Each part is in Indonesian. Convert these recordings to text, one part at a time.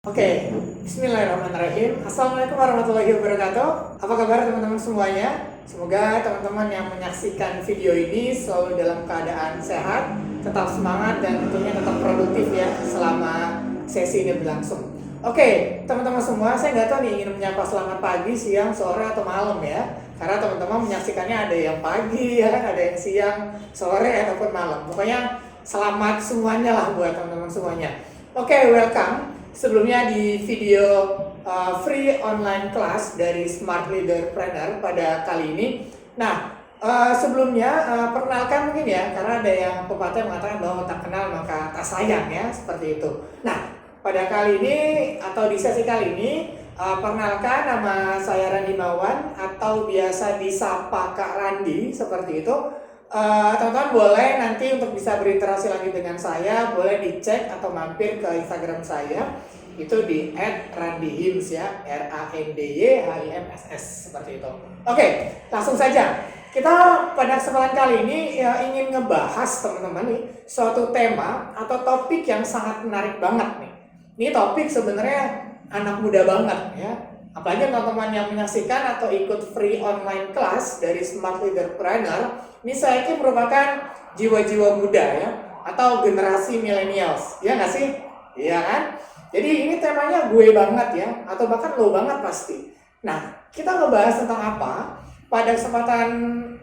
Oke, Bismillahirrahmanirrahim. Assalamualaikum warahmatullahi wabarakatuh. Apa kabar teman-teman semuanya? Semoga teman-teman yang menyaksikan video ini selalu dalam keadaan sehat, tetap semangat dan tentunya tetap produktif ya selama sesi ini berlangsung. Oke, teman-teman semua, saya nggak tahu nih ingin menyapa selamat pagi, siang, sore atau malam ya. Karena teman-teman menyaksikannya ada yang pagi ya, ada yang siang, sore ataupun malam. Pokoknya selamat semuanya lah buat teman-teman semuanya. Oke, welcome. Sebelumnya di video free online class dari Smart Leaderpreneur pada kali ini. Nah, sebelumnya perkenalkan mungkin ya, karena ada yang pepatah mengatakan bahwa tak kenal maka tak sayang ya, seperti itu. Nah, pada kali ini atau di sesi kali ini, perkenalkan nama saya Randi Mawan atau biasa disapa Kak Randi, seperti itu. Teman-teman boleh nanti untuk bisa berinteraksi lagi dengan saya, boleh dicek atau mampir ke Instagram saya, itu di @randyhims ya, RANDYHIMSS, seperti itu. Oke, langsung saja. Kita pada kesempatan kali ini ya, ingin ngebahas teman-teman nih suatu tema atau topik yang sangat menarik banget nih. Ini topik sebenarnya anak muda banget ya. Apalagi teman-teman yang menyaksikan atau ikut free online class dari Smart Leaderpreneur, ini saya yakin merupakan jiwa-jiwa muda ya, atau generasi millennials, ya nggak sih? Iya kan? Jadi ini temanya gue banget ya, atau bahkan lo banget pasti. Nah, kita ngebahas tentang apa? Pada kesempatan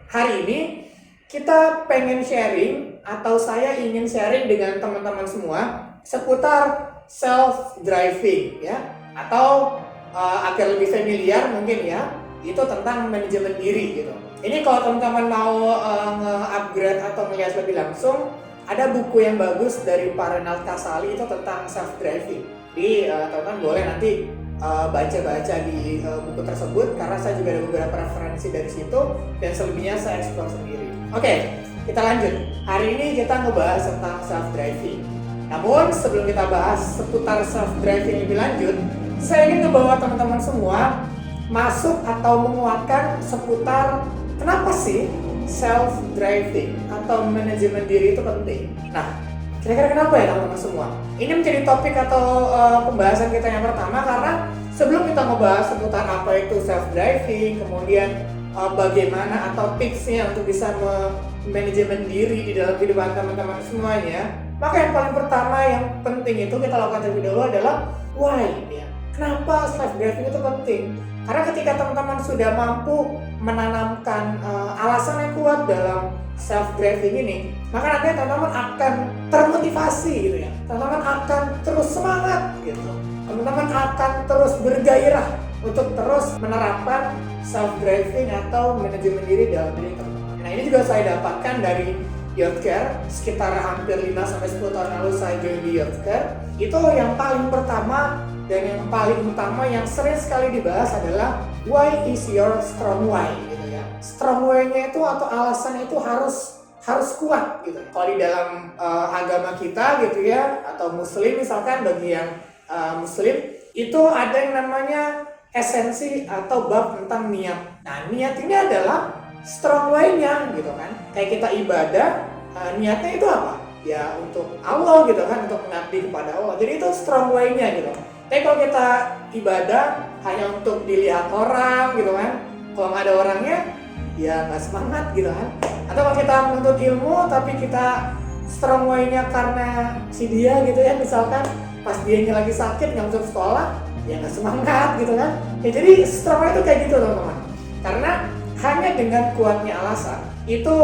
hari ini, kita pengen sharing, atau saya ingin sharing dengan teman-teman semua, seputar self-driving ya, atau agar lebih familiar mungkin ya, itu tentang manajemen diri gitu. Ini kalau teman-teman mau nge-upgrade atau melihat lebih langsung, ada buku yang bagus dari Pak Renald Kasali itu tentang self-driving. Jadi teman-teman boleh nanti baca-baca di buku tersebut, karena saya juga ada beberapa referensi dari situ dan selebihnya saya eksplor sendiri. Oke, kita lanjut. Hari ini kita ngebahas tentang self-driving. Namun sebelum kita bahas seputar self-driving lebih lanjut, saya ingin ngebawa teman-teman semua masuk atau menguatkan seputar kenapa sih self-driving atau manajemen diri itu penting. Nah, kira-kira kenapa ya teman-teman semua? Ini menjadi topik atau pembahasan kita yang pertama, karena sebelum kita ngebahas seputar apa itu self-driving, kemudian bagaimana atau tipsnya untuk bisa manajemen diri di dalam kehidupan teman-teman semuanya, maka yang paling pertama yang penting itu kita lakukan terlebih dahulu adalah why ya. Kenapa self-driving itu penting? Karena ketika teman-teman sudah mampu menanamkan alasan yang kuat dalam self-driving ini, maka nanti teman-teman akan termotivasi gitu ya. Teman-teman akan terus semangat gitu. Teman-teman akan terus bergairah untuk terus menerapkan self-driving atau manajemen diri dalam diri teman-teman. Nah, ini juga saya dapatkan dari Youthcare. Sekitar hampir 5-10 tahun lalu saya join di Youthcare. Itu yang paling pertama dan yang paling utama yang sering sekali dibahas adalah why is your strong why gitu ya. Strong why-nya itu atau alasannya itu harus kuat gitu. Kalau di dalam agama kita gitu ya, atau muslim misalkan, bagi yang muslim itu ada yang namanya esensi atau bab tentang niat. Nah, niat ini adalah strong why-nya gitu kan. Kayak kita ibadah, niatnya itu apa? Ya untuk Allah gitu kan, untuk mengabdi kepada Allah. Jadi itu strong why-nya gitu. Tapi kalau kita ibadah hanya untuk dilihat orang gitu kan, kalau nggak ada orangnya, ya nggak semangat gitu kan. Atau kalau kita menuntut ilmu, tapi kita strong way-nya karena si dia gitu ya, misalkan pas dianya lagi sakit nggak masuk sekolah, ya nggak semangat gitu kan. Ya jadi strong way itu kayak gitu teman-teman. Karena hanya dengan kuatnya alasan, itu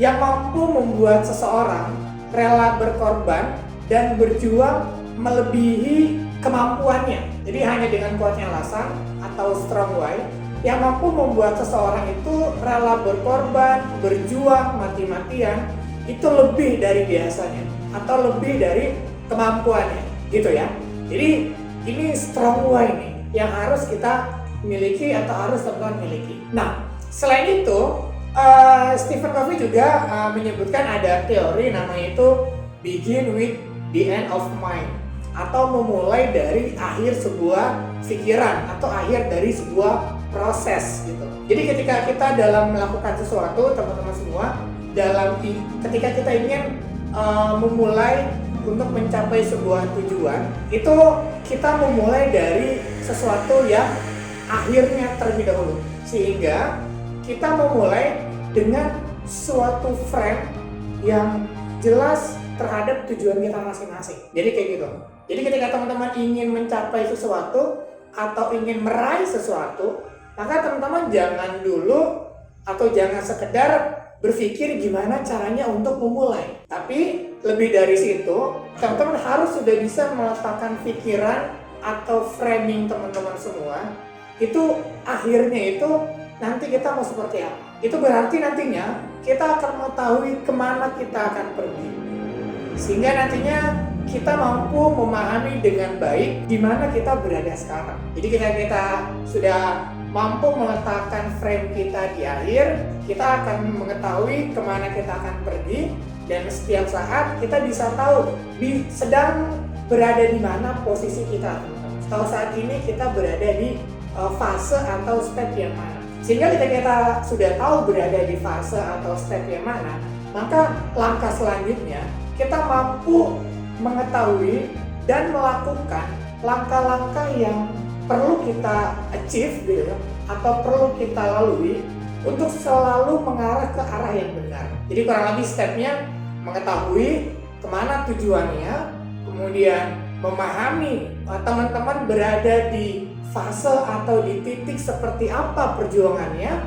yang mampu membuat seseorang rela berkorban dan berjuang melebihi kemampuannya. Jadi hanya dengan kuatnya alasan atau strong why yang mampu membuat seseorang itu rela berkorban, berjuang mati-matian, itu lebih dari biasanya atau lebih dari kemampuannya gitu ya. Jadi ini strong why nih yang harus kita miliki atau harus teman-teman miliki. Nah, selain itu Stephen Covey juga menyebutkan ada teori namanya itu begin with the end of mind, atau memulai dari akhir sebuah pikiran atau akhir dari sebuah proses gitu. Jadi ketika kita dalam melakukan sesuatu, teman-teman semua, ketika kita ingin memulai untuk mencapai sebuah tujuan, itu kita memulai dari sesuatu yang akhirnya terlebih dahulu, sehingga kita memulai dengan suatu frame yang jelas terhadap tujuan kita masing-masing. Jadi kayak gitu. Jadi ketika teman-teman ingin mencapai sesuatu atau ingin meraih sesuatu, maka teman-teman jangan dulu atau jangan sekedar berpikir gimana caranya untuk memulai. Tapi lebih dari situ, teman-teman harus sudah bisa meletakkan pikiran atau framing teman-teman semua. Itu akhirnya itu nanti kita mau seperti apa. Itu berarti nantinya kita akan mengetahui kemana kita akan pergi. Sehingga nantinya kita mampu memahami dengan baik di mana kita berada sekarang. Jadi kita sudah mampu meletakkan frame kita di akhir, kita akan mengetahui kemana kita akan pergi, dan setiap saat kita bisa tahu sedang berada di mana posisi kita. Kalau saat ini kita berada di fase atau step yang mana. Sehingga ketika kita sudah tahu berada di fase atau step yang mana, maka langkah selanjutnya kita mampu mengetahui dan melakukan langkah-langkah yang perlu kita achieve gitu, atau perlu kita lalui untuk selalu mengarah ke arah yang benar. Jadi kurang lebih stepnya mengetahui kemana tujuannya, kemudian memahami teman-teman berada di fase atau di titik seperti apa perjuangannya,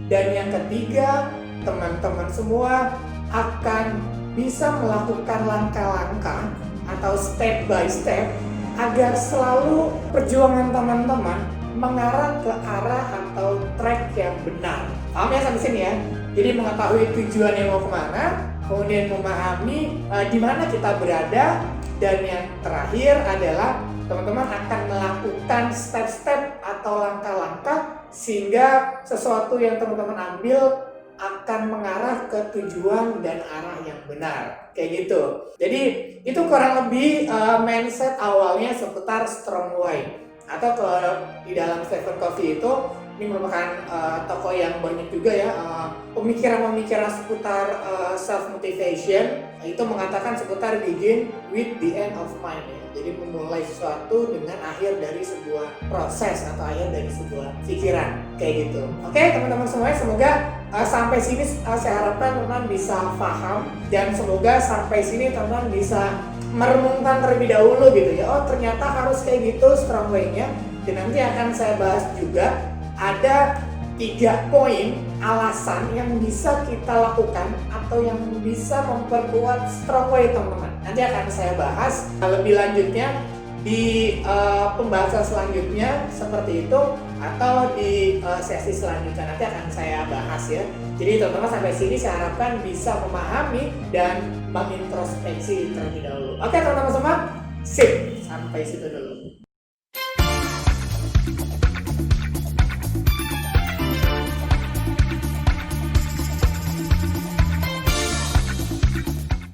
dan yang ketiga, teman-teman semua akan bisa melakukan langkah-langkah atau step by step agar selalu perjuangan teman-teman mengarah ke arah atau track yang benar. Paham ya sampai sini ya? Jadi mengetahui tujuan yang mau kemana, kemudian memahami di mana kita berada, dan yang terakhir adalah teman-teman akan melakukan step-step atau langkah-langkah sehingga sesuatu yang teman-teman ambil akan mengarah ke tujuan dan arah yang benar, kayak gitu. Jadi itu kurang lebih mindset awalnya seputar Strong Way, atau kalau di dalam Stephen Covey itu ini merupakan tokoh yang banyak juga ya, pemikiran-pemikiran seputar self motivation itu mengatakan seputar begin with the end of mind ya. Jadi memulai sesuatu dengan akhir dari sebuah proses atau akhir dari sebuah pikiran, kayak gitu. Oke teman-teman semuanya, semoga sampai sini saya harapkan teman-teman bisa paham, dan semoga sampai sini teman-teman bisa merenungkan terlebih dahulu gitu ya. Oh ternyata harus kayak gitu strong way-nya. Dan nanti akan saya bahas juga ada 3 poin alasan yang bisa kita lakukan atau yang bisa memperkuat strong way teman-teman. Nanti akan saya bahas lebih lanjutnya di pembahasan selanjutnya seperti itu, atau di sesi selanjutnya nanti akan saya bahas ya. Jadi teman-teman sampai sini saya harapkan bisa memahami dan mengintrospeksi terlebih dahulu. Oke teman-teman semua, sip, sampai situ dulu.